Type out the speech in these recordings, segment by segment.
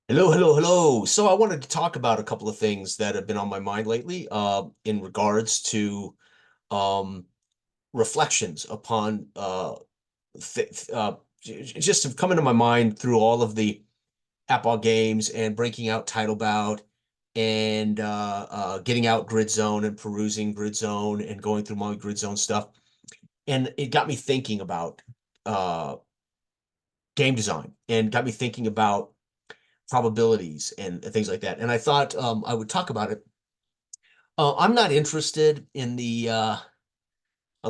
Hello, hello, hello. So I wanted to talk about a couple of things that have been on my mind lately, in regards to um, reflections upon th just have come into my mind through all of the Apple games and breaking out Title Bout and getting out Grid Zone and perusing Grid Zone and going through my Grid Zone stuff. And it got me thinking about uh, game design and got me thinking about probabilities and things like that. And I thought I would talk about it. I'm not interested in the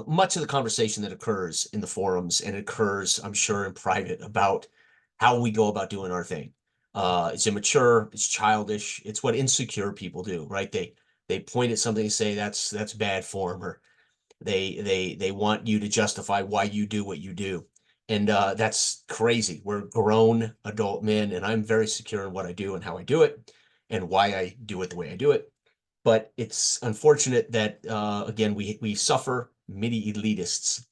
much of the conversation that occurs in the forums and occurs, I'm sure, in private about how we go about doing our thing. It's immature, it's childish, it's what insecure people do, right? They point at something and say that's bad form, or they want you to justify why you do what you do. And that's crazy. We're grown adult men, and I'm very secure in what I do and how I do it and why I do it the way I do it. But it's unfortunate that again we suffer many elitists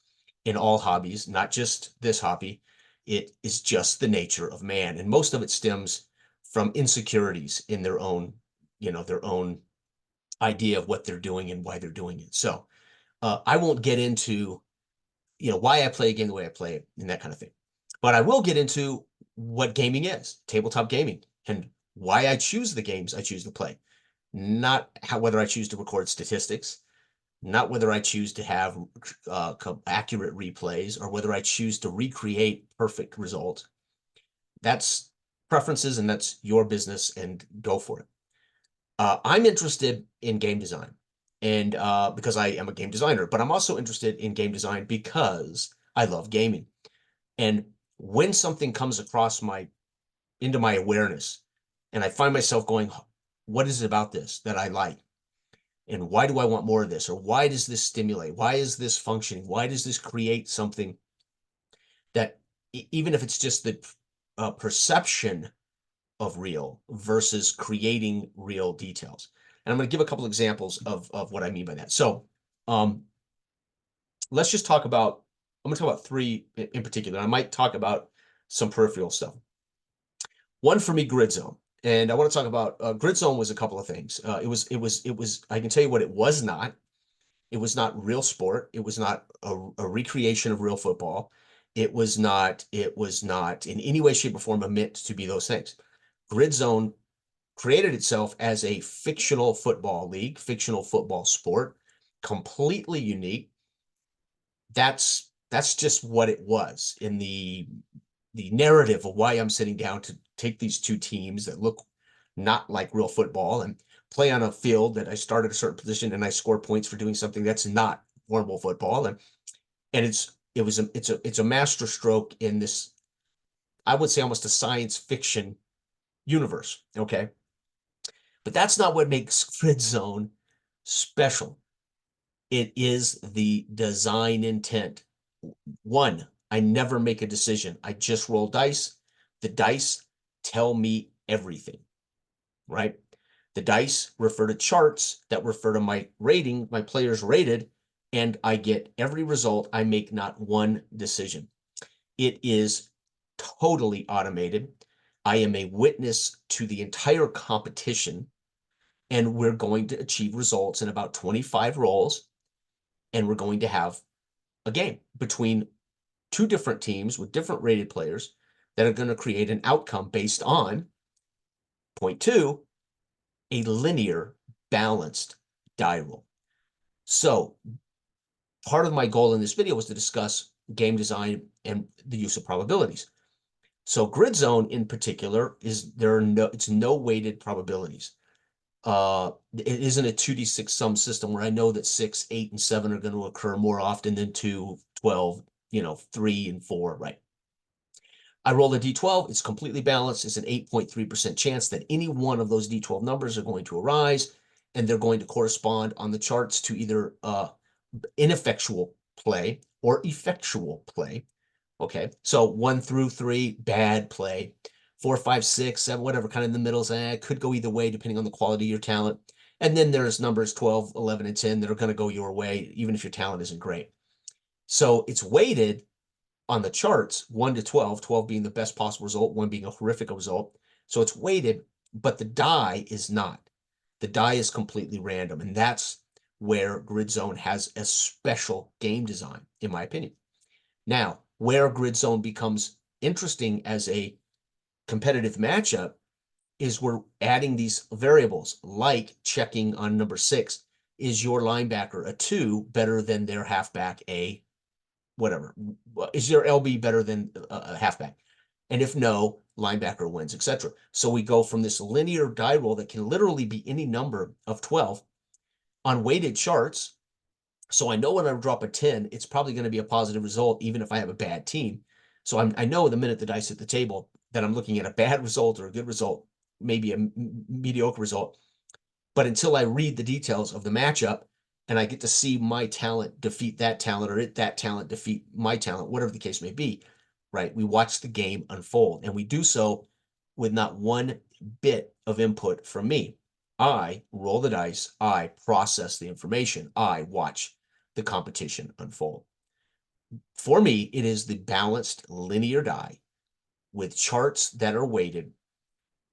in all hobbies, not just this hobby. It is just the nature of man, and most of it stems from insecurities in their own, their own idea of what they're doing and why they're doing it. So I won't get into, why I play a game the way I play it and that kind of thing. But I will get into what gaming is, tabletop gaming, and why I choose the games I choose to play. Not whether I choose to record statistics, not whether I choose to have accurate replays, or whether I choose to recreate perfect results. That's preferences, and that's your business, and go for it. I'm interested in game design, and because I am a game designer, but I'm also interested in game design because I love gaming. And when something comes across into my awareness, and I find myself going, what is it about this that I like? And why do I want more of this? Or why does this stimulate? Why is this functioning? Why does this create something that, even if it's just the perception of real versus creating real details? And I'm going to give a couple examples of what I mean by that. So um, let's just talk about, I'm going to talk about three in particular. I might talk about some peripheral stuff. One for me, Grid Zone. And I want to talk about Grid Zone was a couple of things. I can tell you what it was not. It was not real sport. It was not a recreation of real football. It was not in any way, shape, or form meant to be those things. Grid Zone created itself as a fictional football league, fictional football sport, completely unique. That's just what it was in the narrative of why I'm sitting down to take these two teams that look not like real football and play on a field that I start at a certain position and I score points for doing something that's not normal football. And it's a master stroke in this, I would say, almost a science fiction universe. Okay. But that's not what makes Grid Zone special. It is the design intent. One, I never make a decision. I just roll dice. The dice tell me everything, right? The dice refer to charts that refer to my rating, my players rated, and I get every result. I make not one decision. It is totally automated. I am a witness to the entire competition, and we're going to achieve results in about 25 rolls, and we're going to have a game between two different teams with different rated players that are going to create an outcome based on, point two, a linear, balanced die roll. So part of my goal in this video was to discuss game design and the use of probabilities. So Grid Zone in particular it's no weighted probabilities. It isn't a 2d6 sum system where I know that 6, 8, and 7 are going to occur more often than 2, 12, 3 and 4, right? I roll a d12, it's completely balanced. It's an 8.3% chance that any one of those d12 numbers are going to arise, and they're going to correspond on the charts to either ineffectual play or effectual play. Okay, so 1 through 3, bad play. 4, 5, 6, 7, whatever, kind of in the middle, could go either way depending on the quality of your talent. And then there's numbers 12, 11, and 10 that are going to go your way, even if your talent isn't great. So it's weighted on the charts, 1 to 12, 12 being the best possible result, 1 being a horrific result. So it's weighted, but the die is not. The die is completely random, and that's where Grid Zone has a special game design, in my opinion. Now, where Grid Zone becomes interesting as a competitive matchup is we're adding these variables, like checking on number 6. Is your linebacker a 2 better than their halfback a whatever? Is your LB better than a halfback? And if no, linebacker wins, etc. So we go from this linear die roll that can literally be any number of 12 on weighted charts. So I know when I drop a 10, it's probably going to be a positive result, even if I have a bad team. So I know the minute the dice hit the table that I'm looking at a bad result or a good result, maybe a mediocre result. But until I read the details of the matchup and I get to see my talent defeat that talent, or that talent defeat my talent, whatever the case may be, right? We watch the game unfold, and we do so with not one bit of input from me. I roll the dice, I process the information, I watch the competition unfold. For me, it is the balanced linear die with charts that are weighted,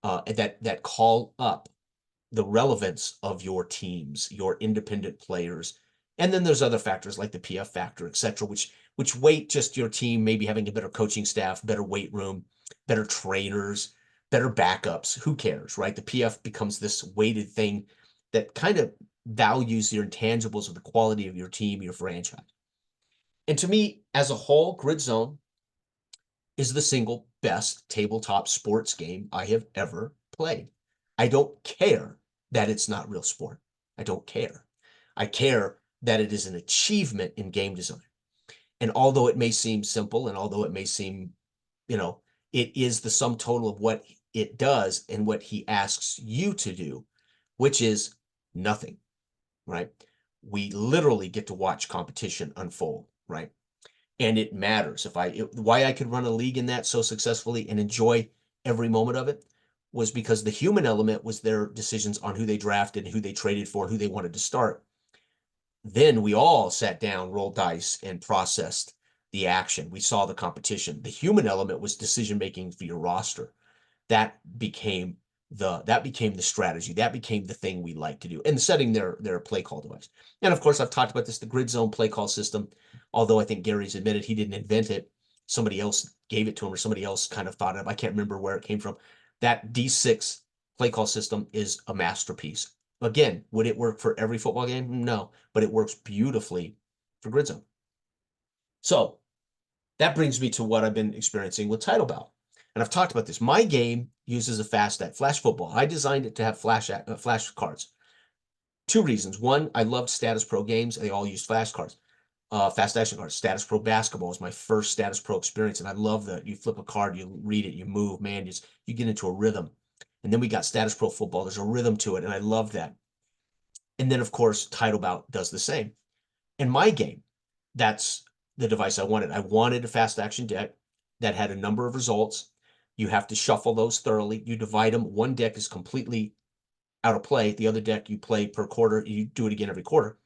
that call up the relevance of your teams, your independent players. And then there's other factors like the PF factor, et cetera, which weight just your team, maybe having a better coaching staff, better weight room, better trainers, better backups. Who cares, right? The PF becomes this weighted thing that kind of values your intangibles of the quality of your team, your franchise. And to me, as a whole, Grid Zone is the single best tabletop sports game I have ever played. I don't care that it's not real sport. I don't care. I care that it is an achievement in game design. And although it may seem simple, and although it may seem, it is the sum total of what it does and what he asks you to do, which is nothing, right? We literally get to watch competition unfold, right? And it matters. Why I could run a league in that so successfully and enjoy every moment of it was because the human element was their decisions on who they drafted, who they traded for, and who they wanted to start. Then we all sat down, rolled dice, and processed the action. We saw the competition. The human element was decision making for your roster. That became the strategy. That became the thing we like to do, and setting their play call device. And of course, I've talked about this, the Grid Zone play call system. Although I think Gary's admitted he didn't invent it, somebody else gave it to him, or somebody else kind of thought of it. I can't remember where it came from. That D6 play call system is a masterpiece. Again, would it work for every football game? No, but it works beautifully for Grid Zone. So that brings me to what I've been experiencing with Title Bout. And I've talked about this. My game uses a fast flash football. I designed it to have flash cards. Two reasons. One, I loved Status Pro games. They all used flash cards, fast action cards. Status Pro basketball was my first Status Pro experience, and I love that. You flip a card, you read it, you move, man, you get into a rhythm. And then we got Status Pro football. There's a rhythm to it, and I love that. And then, of course, Title Bout does the same. In my game, that's the device I wanted. I wanted a fast action deck that had a number of results. You have to shuffle those thoroughly. You divide them. One deck is completely out of play. The other deck you play per quarter. You do it again every quarter.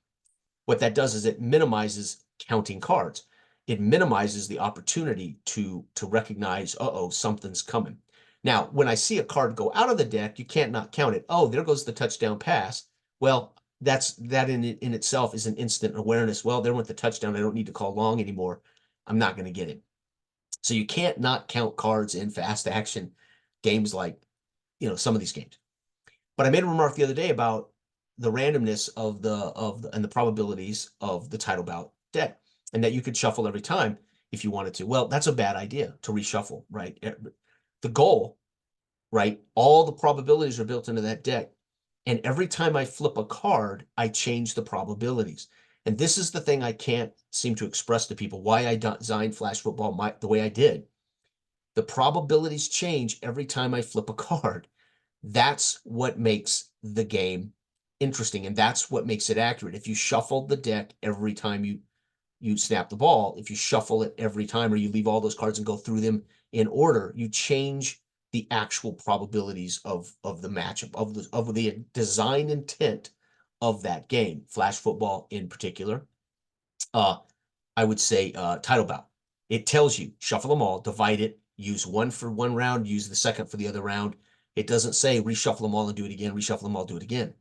What that does is it minimizes counting cards. It minimizes the opportunity to recognize, uh-oh, something's coming. Now, when I see a card go out of the deck, you can't not count it. Oh, there goes the touchdown pass. Well, that in itself is an instant awareness. Well, there went the touchdown. I don't need to call long anymore. I'm not going to get it. So you can't not count cards in fast action games like, some of these games. But I made a remark the other day about the randomness and the probabilities of the Title Bout deck, and that you could shuffle every time if you wanted to. Well, that's a bad idea to reshuffle, right? The goal, right? All the probabilities are built into that deck. And every time I flip a card, I change the probabilities. And this is the thing I can't seem to express to people, why I designed Flash Football the way I did. The probabilities change every time I flip a card. That's what makes the game interesting, and that's what makes it accurate. If you shuffle the deck every time you snap the ball, if you shuffle it every time, or you leave all those cards and go through them in order, you change the actual probabilities of the matchup, of the design intent of that game. Flash football in particular, I would say Title Bout. It tells you, shuffle them all, divide it, use one for one round, use the second for the other round, It doesn't say reshuffle them all and do it again, reshuffle them all, do it again.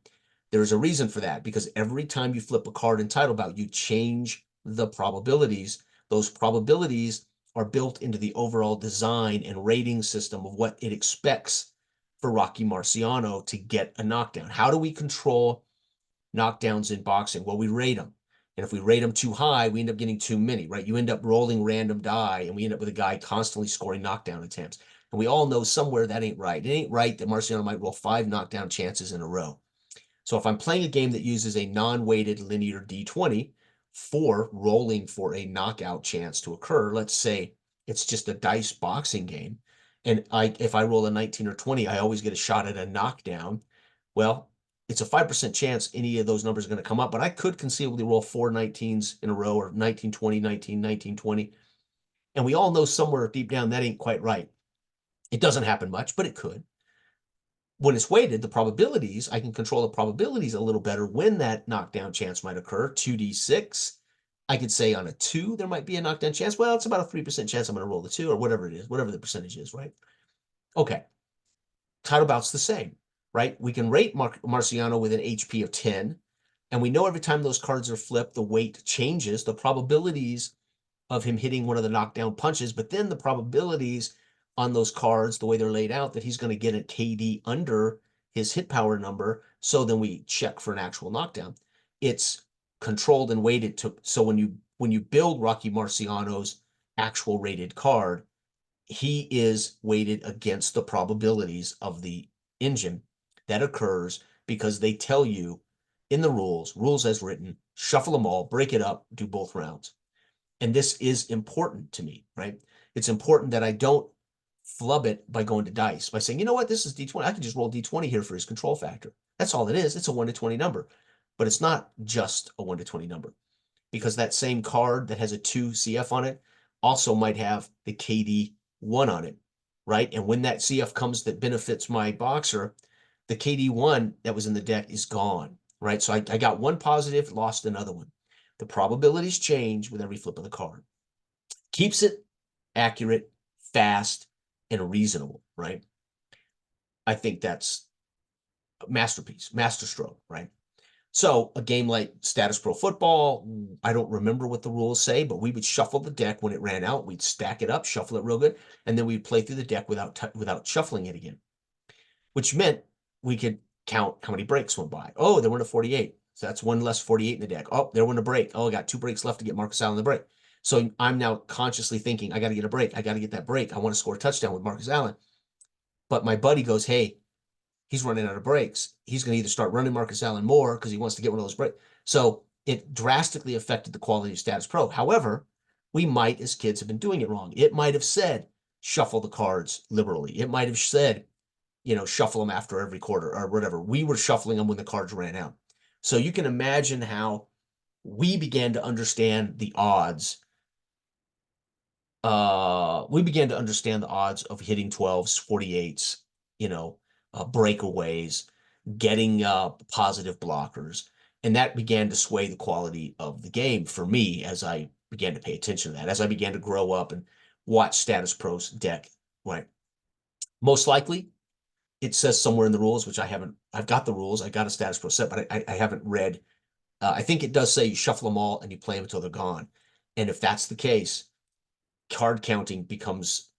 There's a reason for that, because every time you flip a card in Title Bout, you change the probabilities. Those probabilities are built into the overall design and rating system of what it expects for Rocky Marciano to get a knockdown. How do we control knockdowns in boxing? Well, we rate them. And if we rate them too high, we end up getting too many, right? You end up rolling random die, and we end up with a guy constantly scoring knockdown attempts. And we all know somewhere that ain't right. It ain't right that Marciano might roll 5 knockdown chances in a row. So if I'm playing a game that uses a non-weighted linear D20 for rolling for a knockout chance to occur, let's say it's just a dice boxing game, and if I roll a 19 or 20, I always get a shot at a knockdown. Well, it's a 5% chance any of those numbers are going to come up, but I could conceivably roll 4 19s in a row, or 19, 20, 19, 19, 20. And we all know somewhere deep down that ain't quite right. It doesn't happen much, but it could. When it's weighted, the probabilities, I can control the probabilities a little better when that knockdown chance might occur. 2d6. I could say on a 2, there might be a knockdown chance. Well, it's about a 3% chance I'm going to roll the 2, or whatever it is, whatever the percentage is, right? Okay. Title bout's the same, right? We can rate Marciano with an HP of 10, and we know every time those cards are flipped, the weight changes, the probabilities of him hitting one of the knockdown punches, but then the probabilities on those cards, the way they're laid out, that he's going to get a KD under his hit power number. So then we check for an actual knockdown. It's controlled and weighted to, so when you build Rocky Marciano's actual rated card, he is weighted against the probabilities of the engine that occurs, because they tell you in the rules as written, shuffle them all, break it up, do both rounds. And this is important to me, right? It's important that I don't flub it by going to dice, by saying, you know what, this is D20. I can just roll D20 here for his control factor. That's all it is. It's a 1 to 20 number. But it's not just a 1 to 20 number, because that same card that has a 2 CF on it also might have the KD 1 on it, right? And when that CF comes that benefits my boxer, the KD 1 that was in the deck is gone, right? So I got one positive, lost another one. The probabilities change with every flip of the card. Keeps it accurate, fast, and reasonable, right? I think that's a masterpiece, masterstroke, right? So a game like Status Pro Football, I don't remember what the rules say, but we would shuffle the deck when it ran out. We'd stack it up, shuffle it real good, and then we'd play through the deck without shuffling it again, which meant we could count how many breaks went by. Oh, there went a 48. So that's one less 48 in the deck. Oh, there went a break. Oh, I got 2 breaks left to get Marcus Allen the break. So I'm now consciously thinking, I got to get a break. I got to get that break. I want to score a touchdown with Marcus Allen. But my buddy goes, hey, he's running out of breaks. He's going to either start running Marcus Allen more because he wants to get one of those breaks. So it drastically affected the quality of Status Pro. However, we might, as kids, have been doing it wrong. It might have said, shuffle the cards liberally. It might have said, shuffle them after every quarter or whatever. We were shuffling them when the cards ran out. So you can imagine how we began to understand the odds. We began to understand the odds of hitting 12s, 48s, breakaways, getting positive blockers. And that began to sway the quality of the game for me as I began to pay attention to that, as I began to grow up and watch Status Pro's deck, right? Most likely, it says somewhere in the rules, which I've got the rules, I got a Status Pro set, but I haven't read. I think it does say you shuffle them all and you play them until they're gone. And if that's the case, card counting becomes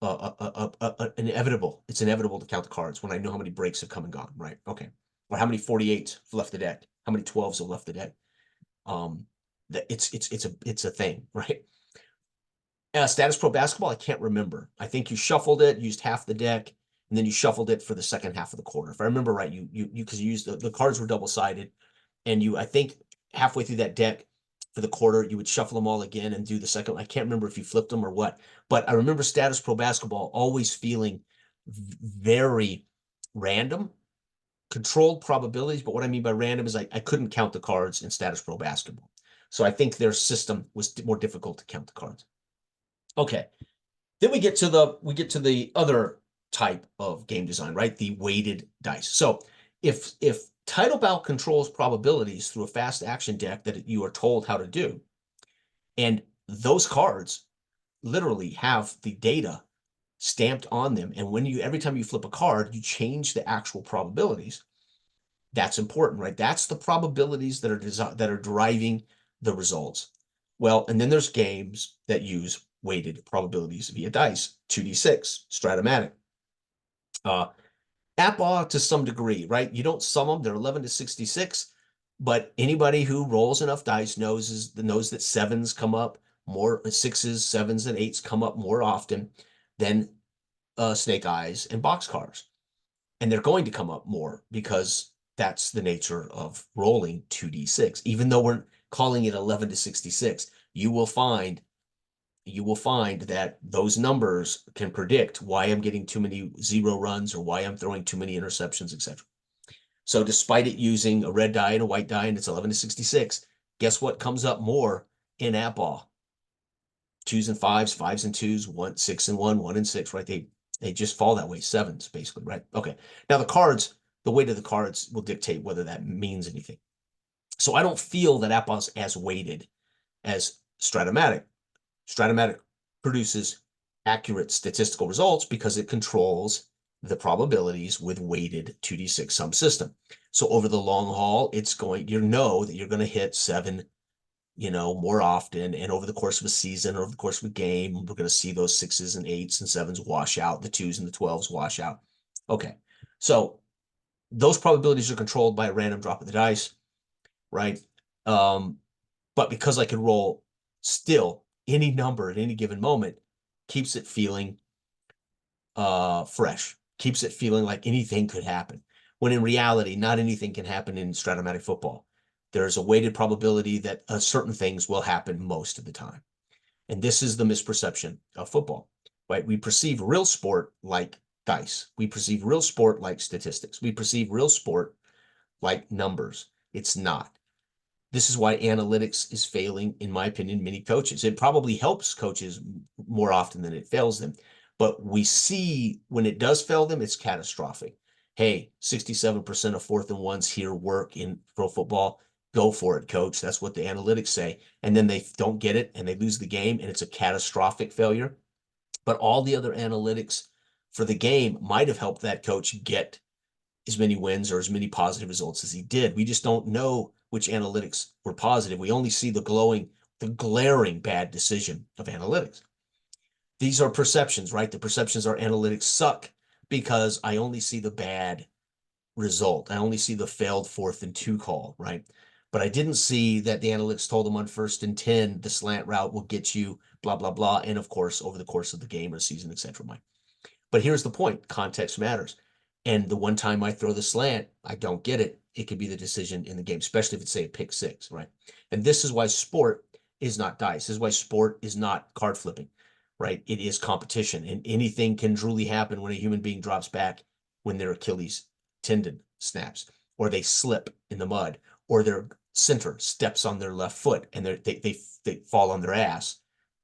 inevitable. It's inevitable to count the cards when I know how many breaks have come and gone, right? Okay. Or how many 48s have left the deck, how many 12s have left the deck. It's a thing, right? Status Pro Basketball, I can't remember. I think you shuffled it, used half the deck, and then you shuffled it for the second half of the quarter. If I remember right, because you used the cards were double-sided, and I think halfway through that deck for the quarter, you would shuffle them all again and do the second. I can't remember if you flipped them or what, but I remember Status Pro Basketball always feeling very random, controlled probabilities. But what I mean by random is I couldn't count the cards in Status Pro Basketball. So I think their system was more difficult to count the cards. Okay. Then we get to the other type of game design, right? The weighted dice. So if Title Bout controls probabilities through a fast action deck that you are told how to do, and those cards literally have the data stamped on them. And every time you flip a card, you change the actual probabilities. That's important, right? That's the probabilities that are driving the results. Well, and then there's games that use weighted probabilities via dice, 2d6, Stratomatic. APA to some degree, right? You don't sum them, they're 11 to 66, but anybody who rolls enough dice knows that sevens come up more, sixes, sevens, and eights come up more often than snake eyes and boxcars. And they're going to come up more because that's the nature of rolling 2d6. Even though we're calling it 11 to 66, you will find that those numbers can predict why I'm getting too many 0 runs or why I'm throwing too many interceptions, etc. So despite it using a red die and a white die and it's 11 to 66, guess what comes up more in APBAW? 2s and 5s, 5s and 2s, 1, 6 and 1, 1 and 6, right? They just fall that way, 7s basically, right? Okay. Now the weight of the cards will dictate whether that means anything. So I don't feel that APBAW's as weighted as Stratomatic. Stratomatic produces accurate statistical results because it controls the probabilities with weighted 2d6 sum system. So over the long haul, you know that you're going to hit 7, more often. And over the course of a season, or over the course of a game, we're going to see those 6s and 8s and 7s wash out, the 2s and the 12s wash out. Okay. So those probabilities are controlled by a random drop of the dice, right? But because I can roll still any number at any given moment, keeps it feeling fresh, keeps it feeling like anything could happen. When in reality, not anything can happen in Stratomatic football. There's a weighted probability that certain things will happen most of the time. And this is the misperception of football, right? We perceive real sport like dice. We perceive real sport like statistics. We perceive real sport like numbers. It's not. This is why analytics is failing, in my opinion, many coaches. It probably helps coaches more often than it fails them. But we see when it does fail them, it's catastrophic. Hey, 67% of 4th and 1s here work in pro football. Go for it, coach. That's what the analytics say. And then they don't get it and they lose the game and it's a catastrophic failure. But all the other analytics for the game might have helped that coach get as many wins or as many positive results as he did. We just don't know which analytics were positive. We only see the glaring bad decision of analytics. These are perceptions, right? The perceptions are analytics suck because I only see the bad result. I only see the failed 4th and 2 call, right? But I didn't see that the analytics told them on 1st and 10, the slant route will get you blah, blah, blah. And of course, over the course of the game or season, etc. But here's the point. Context matters. And the one time I throw the slant, I don't get it. It could be the decision in the game, especially if it's, say, a pick 6, right? And this is why sport is not dice. This is why sport is not card flipping, right? It is competition. And anything can truly happen when a human being drops back when their Achilles tendon snaps, or they slip in the mud, or their center steps on their left foot and they fall on their ass,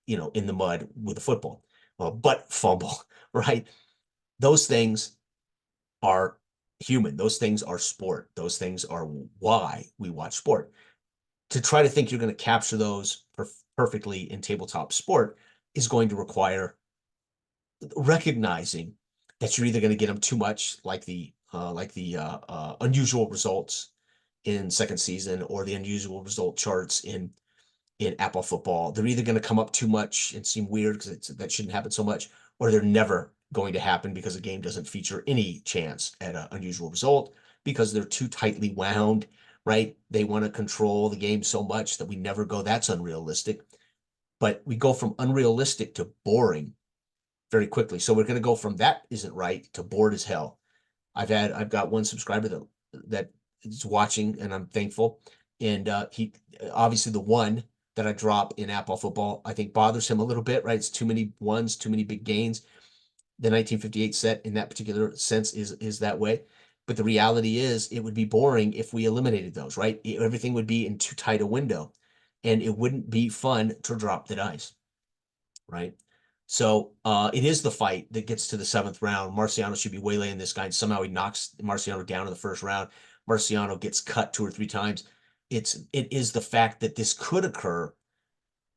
in the mud with a football, butt fumble, right? Those things are human. Those things are sport. Those things are why we watch sport. To try to think you're going to capture those perfectly in tabletop sport is going to require recognizing that you're either going to get them too much, like the unusual results in second season or the unusual result charts in Apple football. They're either going to come up too much and seem weird because that shouldn't happen so much, or they're never going to happen because the game doesn't feature any chance at an unusual result because they're too tightly wound, right? They want to control the game so much that we never go, that's unrealistic. But we go from unrealistic to boring very quickly. So we're going to go from that isn't right to bored as hell. I've got one subscriber that is watching, and I'm thankful. And he obviously the one that I drop in Apple football, I think bothers him a little bit, right? It's too many ones, too many big gains. The 1958 set in that particular sense is that way. But the reality is it would be boring if we eliminated those, right? Everything would be in too tight a window and it wouldn't be fun to drop the dice, right? So it is the fight that gets to the 7th round. Marciano should be waylaying this guy, and somehow he knocks Marciano down in the 1st round. Marciano gets cut 2 or 3 times. It is the fact that this could occur.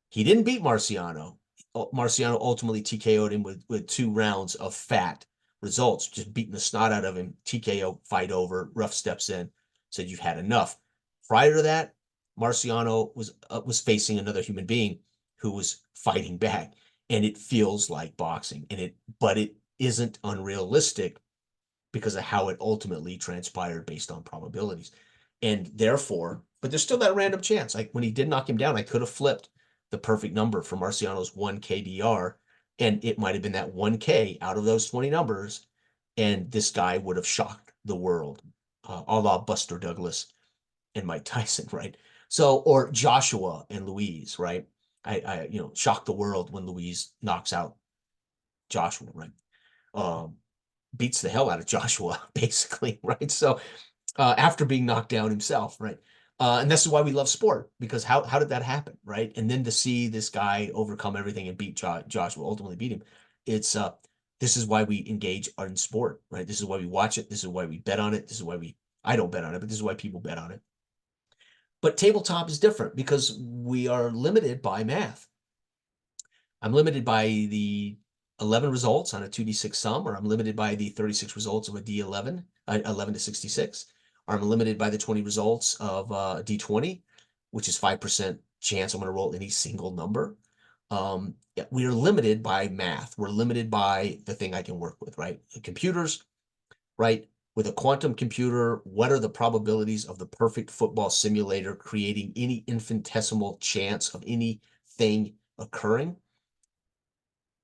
He didn't beat Marciano. Marciano ultimately TKO'd him with 2 rounds of fat results, just beating the snot out of him. TKO, fight over. Ref steps in, said you've had enough. Prior to that, Marciano was facing another human being who was fighting back, and it feels like boxing, but it isn't unrealistic because of how it ultimately transpired based on probabilities. And therefore, but there's still that random chance. Like when he did knock him down, I could have flipped the perfect number for Marciano's 1 KDR, and it might have been that 1K out of those 20 numbers, and this guy would have shocked the world, a la Buster Douglas and Mike Tyson, right? So, or Joshua and Louise, right? Shock the world when Louise knocks out Joshua, right? Um, Beats the hell out of Joshua, basically, right? So after being knocked down himself, right? And this is why we love sport, because how did that happen, right? And then to see this guy overcome everything and beat Joshua, ultimately beat him, it's this is why we engage in sport, right? This is why we watch it. This is why we bet on it. This is why I don't bet on it, but this is why people bet on it. But tabletop is different because we are limited by math. I'm limited by the 11 results on a 2d6 sum, or I'm limited by the 36 results of a d11, 11 to 66, or I'm limited by the 20 results of a d20, which is 5% chance I'm going to roll any single number. We are limited by math. We're limited by the thing I can work with, right? The computers, right? With a quantum computer, what are the probabilities of the perfect football simulator creating any infinitesimal chance of anything occurring?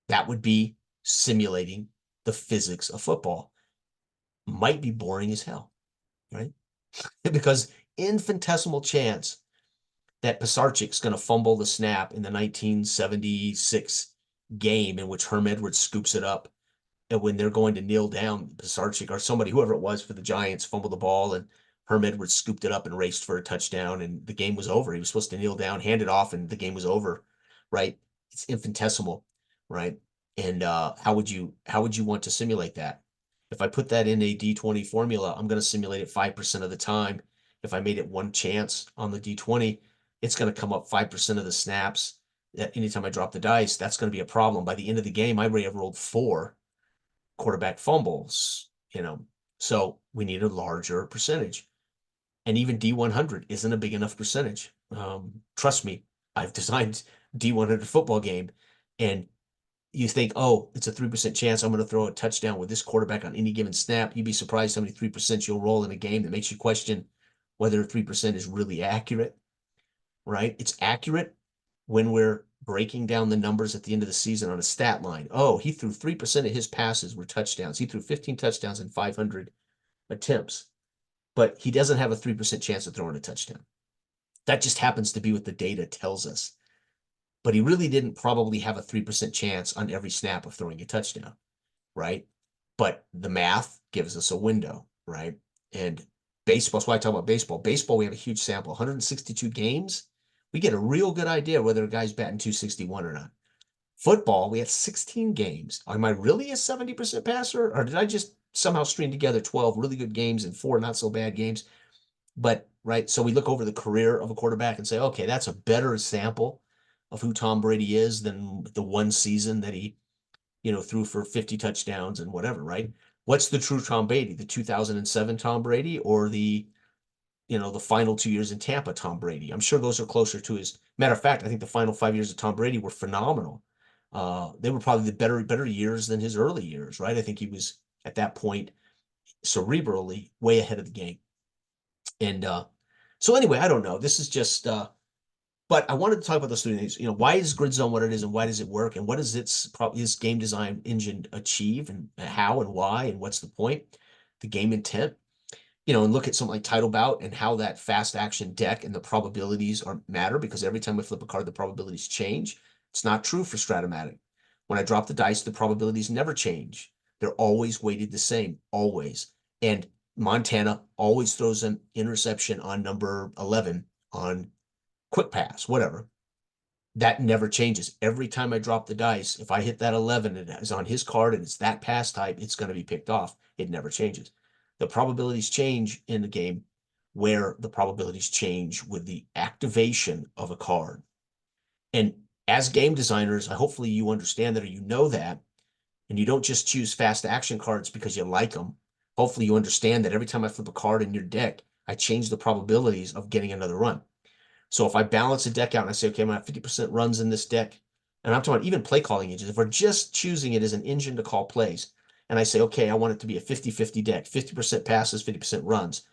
That would be simulating the physics of football. Might be boring as hell, right? Because infinitesimal chance that Pisarcic's going to fumble the snap in the 1976 game in which Herm Edwards scoops it up, and when they're going to kneel down, Pisarcik or somebody, whoever it was for the Giants, fumbled the ball, and Herm Edwards scooped it up and raced for a touchdown, and the game was over. He was supposed to kneel down, hand it off, and the game was over, right? It's infinitesimal, right? And how would you want to simulate that? If I put that in a D20 formula, I'm going to simulate it 5% of the time. If I made it one chance on the D20, it's going to come up 5% of the snaps. Anytime I drop the dice, that's going to be a problem. By the end of the game, I may have rolled 4 quarterback fumbles, so we need a larger percentage. And even D100 isn't a big enough percentage. Trust me, I've designed D100 football game, and you think, oh, it's a 3% chance I'm going to throw a touchdown with this quarterback on any given snap. You'd be surprised how many 3% you'll roll in a game that makes you question whether 3% is really accurate, right? It's accurate when we're breaking down the numbers at the end of the season on a stat line. Oh, he threw 3% of his passes were touchdowns. He threw 15 touchdowns in 500 attempts, but he doesn't have a 3% chance of throwing a touchdown. That just happens to be what the data tells us. But he really didn't probably have a 3% chance on every snap of throwing a touchdown, right? But the math gives us a window, right? And baseball, that's why I talk about baseball. Baseball, we have a huge sample, 162 games. We get a real good idea whether a guy's batting 261 or not. Football, we have 16 games. Am I really a 70% passer, or did I just somehow string together 12 really good games and 4 not so bad games? But, right, so we look over the career of a quarterback and say, okay, that's a better sample of who Tom Brady is than the one season that he, threw for 50 touchdowns and whatever, right? What's the true Tom Brady? The 2007 Tom Brady, or the final 2 years in Tampa Tom Brady? I'm sure those are closer to his. Matter of fact, I think the final 5 years of Tom Brady were phenomenal. They were probably the better years than his early years, right? I think he was at that point cerebrally way ahead of the game. And so anyway, I don't know. This is just but I wanted to talk about those three things. Why is Grid Zone what it is, and why does it work, and what does its game design engine achieve, and how and why, and what's the point, the game intent, and look at something like Title Bout and how that fast action deck and the probabilities matter, because every time we flip a card, the probabilities change. It's not true for Stratomatic. When I drop the dice, the probabilities never change. They're always weighted the same, always. And Montana always throws an interception on number 11 on quick pass, whatever. That never changes. Every time I drop the dice, if I hit that 11 and it is on his card and it's that pass type, it's going to be picked off. It never changes. The probabilities change in the game where the probabilities change with the activation of a card. And as game designers, hopefully you understand that, or you know that, and you don't just choose fast action cards because you like them. Hopefully you understand that every time I flip a card in your deck, I change the probabilities of getting another run. So if I balance a deck out and I say, okay, I'm gonna have 50% runs in this deck, and I'm talking about even play calling engines, if we're just choosing it as an engine to call plays, and I say, okay, I want it to be a 50-50 deck, 50% passes, 50% runs.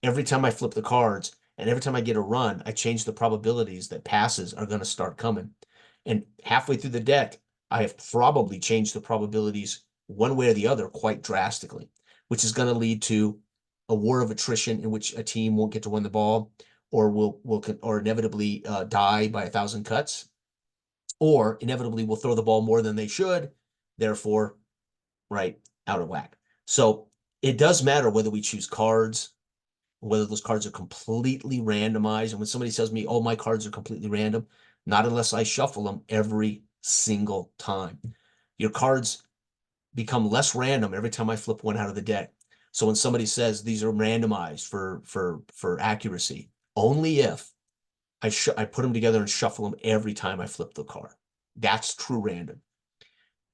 Every time I flip the cards and every time I get a run, I change the probabilities that passes are going to start coming. And halfway through the deck, I have probably changed the probabilities one way or the other quite drastically, which is going to lead to a war of attrition in which a team won't get to win the ball, or will or inevitably die by 1,000 cuts, or inevitably will throw the ball more than they should, therefore, right, out of whack. So it does matter whether we choose cards, whether those cards are completely randomized. And when somebody tells me, oh, my cards are completely random, not unless I shuffle them every single time. Your cards become less random every time I flip one out of the deck. So when somebody says these are randomized for accuracy, only if I put them together and shuffle them every time I flip the card. That's true random.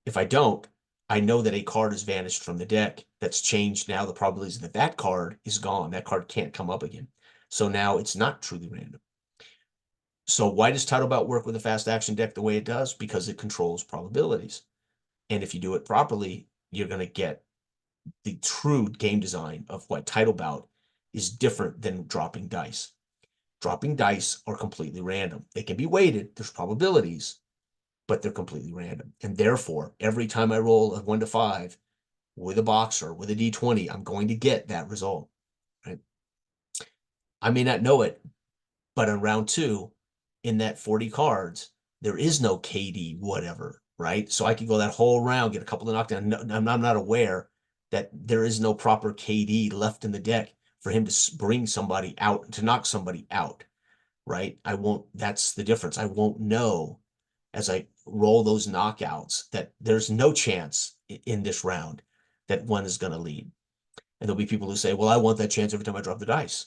If I don't, I know that a card has vanished from the deck. That's changed now the probabilities that that card is gone. That card can't come up again. So now it's not truly random. So why does Title Bout work with a fast action deck the way it does? Because it controls probabilities. And if you do it properly, you're going to get the true game design of what Title Bout is different than dropping dice. Dropping dice are completely random. They can be weighted. There's probabilities, but they're completely random. And therefore, every time I roll a 1 to 5 with a boxer, with a D20, I'm going to get that result, right? I may not know it, but in round 2, in that 40 cards, there is no KD whatever, right? So I could go that whole round, get a couple of knockdowns. I'm not aware that there is no proper KD left in the deck for him to bring somebody out, to knock somebody out, right? I won't, that's the difference. I won't know as I roll those knockouts that there's no chance in this round that one is going to lead. And there'll be people who say, well, I want that chance every time I drop the dice.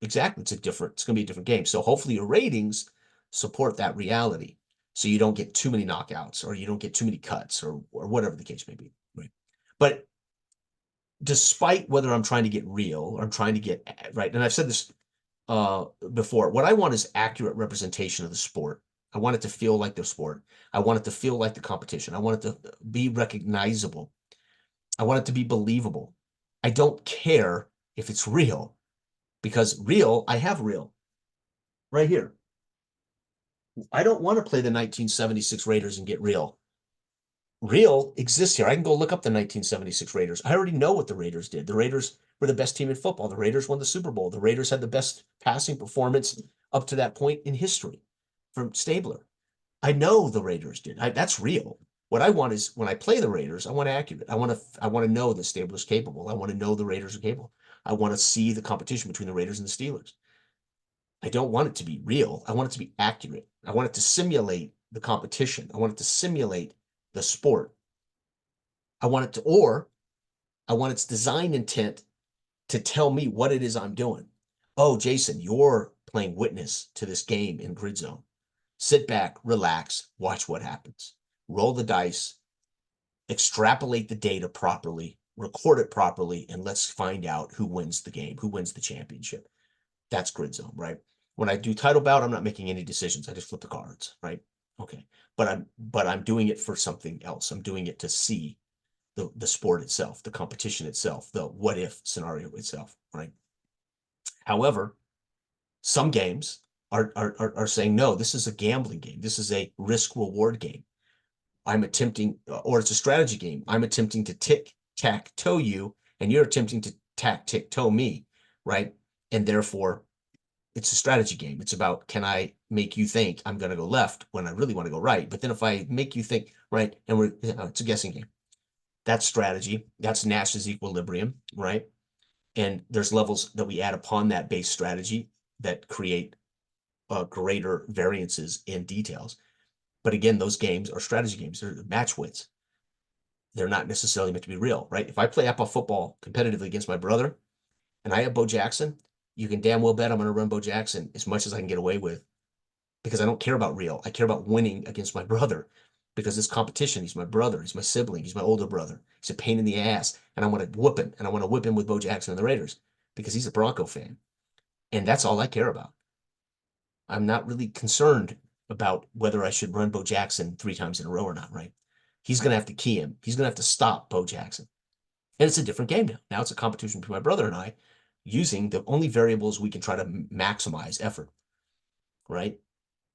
Exactly. It's going to be a different game. So hopefully your ratings support that reality. So you don't get too many knockouts, or you don't get too many cuts, or whatever the case may be. Right. But despite whether I'm trying to get real or I'm trying to get right, and I've said this before, what I want is accurate representation of the sport. I want it to feel like the sport. I want it to feel like the competition. I want it to be recognizable. I want it to be believable. I don't care if it's real, because real, I have real right here. I don't want to play the 1976 Raiders and get real. Real exists here. I can go look up the 1976 Raiders. I already know what the Raiders did. The Raiders were the best team in football. The Raiders won the Super Bowl. The Raiders had the best passing performance up to that point in history from Stabler. I know the Raiders did. That's real. What I want is, when I play the Raiders, I want accurate. I want to know that Stabler's capable. I want to know the Raiders are capable. I want to see the competition between the Raiders and the Steelers. I don't want it to be real. I want it to be accurate. I want it to simulate the competition. I want it to simulate the sport. I want it to, or I want its design intent to tell me what it is I'm doing. Oh, Jason, you're playing witness to this game in Grid Zone. Sit back, relax, watch what happens. Roll the dice, extrapolate the data properly, record it properly, and let's find out who wins the game, who wins the championship. That's Grid Zone, right? When I do Title Bout, I'm not making any decisions. I just flip the cards, right? Okay. But I'm doing it for something else. I'm doing it to see the sport itself, the competition itself, the what if scenario itself, right? However, some games are saying, no, this is a gambling game. This is a risk reward game. I'm attempting, or it's a strategy game. I'm attempting to tic-tac-toe you, and you're attempting to tac-tic-toe me, right? And therefore, it's a strategy game. It's about, can I make you think I'm going to go left when I really want to go right? But then if I make you think right, and it's a guessing game. That's strategy. That's Nash's equilibrium, right? And there's levels that we add upon that base strategy that create greater variances in details. But again, those games are strategy games. They're match wits. They're not necessarily meant to be real, right? If I play apple football competitively against my brother and I have Bo Jackson, you can damn well bet I'm going to run Bo Jackson as much as I can get away with because I don't care about real. I care about winning against my brother because it's competition. He's my brother. He's my sibling. He's my older brother. He's a pain in the ass, and I want to whoop him, and I want to whip him with Bo Jackson and the Raiders because he's a Bronco fan, and that's all I care about. I'm not really concerned about whether I should run Bo Jackson 3 times in a row or not, right? He's going to have to key him. He's going to have to stop Bo Jackson. And it's a different game now. Now it's a competition between my brother and I using the only variables we can try to maximize effort, right?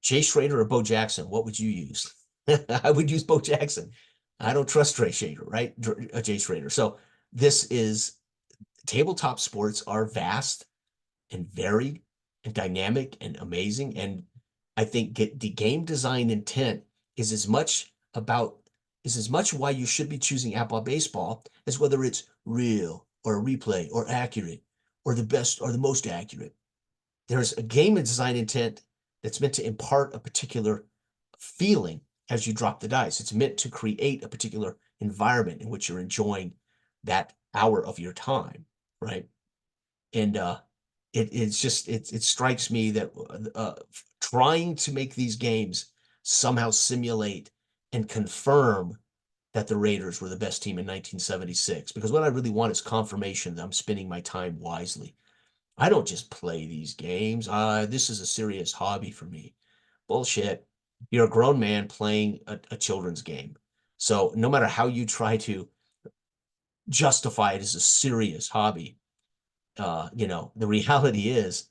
Jay Schroeder or Bo Jackson, what would you use? I would use Bo Jackson. I don't trust Jay Schroeder, right? Jay Schroeder. So this is tabletop sports are vast and varied and dynamic and amazing. And I think the game design intent is as much why you should be choosing Outlaw Baseball as whether it's real or replay or accurate or the best or the most accurate. There's a game design intent that's meant to impart a particular feeling as you drop the dice. It's meant to create a particular environment in which you're enjoying that hour of your time, right? And it strikes me that trying to make these games somehow simulate and confirm that the Raiders were the best team in 1976, because what I really want is confirmation that I'm spending my time wisely. I don't just play these games. This is a serious hobby for me. Bullshit. You're a grown man playing a children's game. So no matter how you try to justify it as a serious hobby, the reality is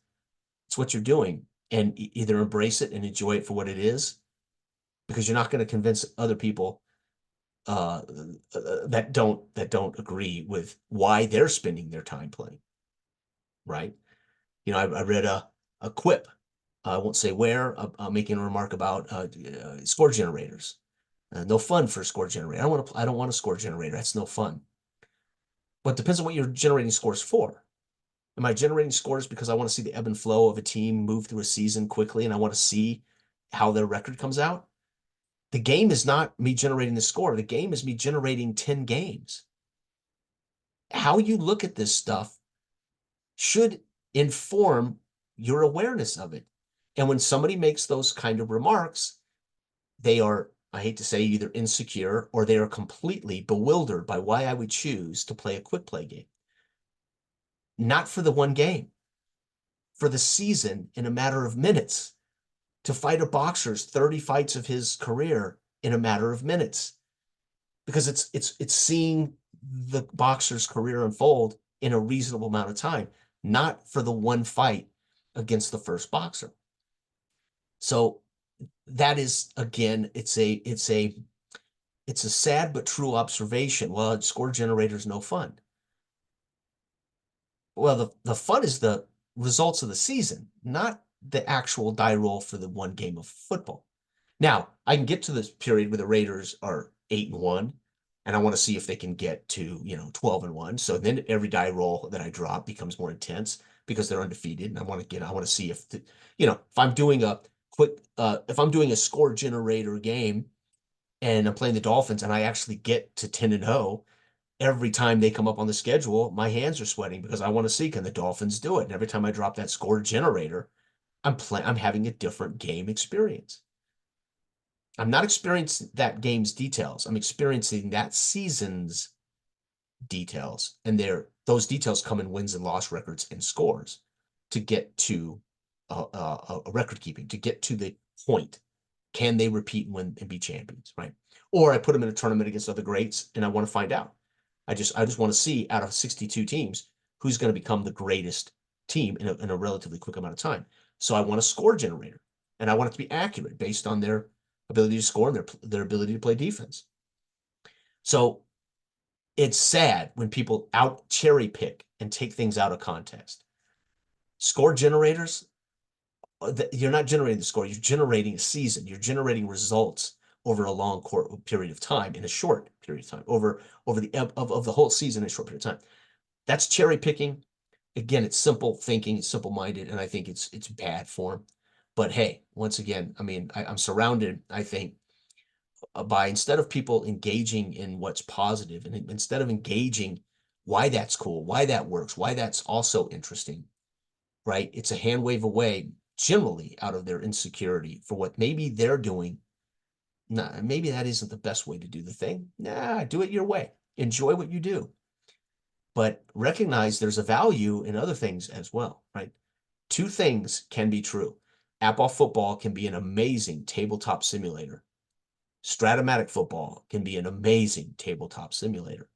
it's what you're doing, and either embrace it and enjoy it for what it is, because you're not going to convince other people that don't agree with why they're spending their time playing, right? I read a quip. I won't say where, making a remark about score generators. No fun for a score generator. I don't want a score generator. That's no fun. But it depends on what you're generating scores for. Am I generating scores because I want to see the ebb and flow of a team move through a season quickly and I want to see how their record comes out? The game is not me generating the score. The game is me generating 10 games. How you look at this stuff should inform your awareness of it. And when somebody makes those kind of remarks, they are, I hate to say, either insecure or they are completely bewildered by why I would choose to play a quick play game. Not for the one game, for the season in a matter of minutes, to fight a boxer's 30 fights of his career in a matter of minutes, because it's seeing the boxer's career unfold in a reasonable amount of time, not for the one fight against the first boxer. So that is, again, it's a sad but true observation. Well, score generator is no fun. Well, the fun is the results of the season, not the actual die roll for the one game of football. Now, I can get to this period where the Raiders are 8-1, and I want to see if they can get to 12-1. So then every die roll that I drop becomes more intense because they're undefeated, and I want to see if if I'm doing a score generator game and I'm playing the Dolphins and I actually get to 10-0. Every time they come up on the schedule, my hands are sweating because I want to see, can the Dolphins do it? And every time I drop that score generator, I'm having a different game experience. I'm not experiencing that game's details. I'm experiencing that season's details. And those details come in wins and loss records and scores to get to a record keeping, to get to the point. Can they repeat and win and be champions, right? Or I put them in a tournament against other greats and I want to find out. I just want to see, out of 62 teams, who's going to become the greatest team in a relatively quick amount of time. So I want a score generator, and I want it to be accurate based on their ability to score and their ability to play defense. So it's sad when people out cherry pick and take things out of context. Score generators, you're not generating the score, you're generating a season, you're generating results over a long period of time in a short period of time, over the of the whole season in a short period of time. That's cherry picking. Again, it's simple thinking, it's simple-minded, and I think it's bad form. But hey, once again, I mean, I'm surrounded, I think, by, instead of people engaging in what's positive, and instead of engaging why that's cool, why that works, why that's also interesting, right? It's a hand wave away. generally out of their insecurity for what maybe they're doing. Nah, maybe that isn't the best way to do the thing. Nah, do it your way. Enjoy what you do, but recognize there's a value in other things as well, right? Two things can be true. Apple football can be an amazing tabletop simulator. Stratomatic football can be an amazing tabletop simulator,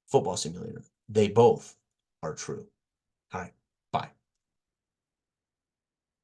football simulator. They both are true.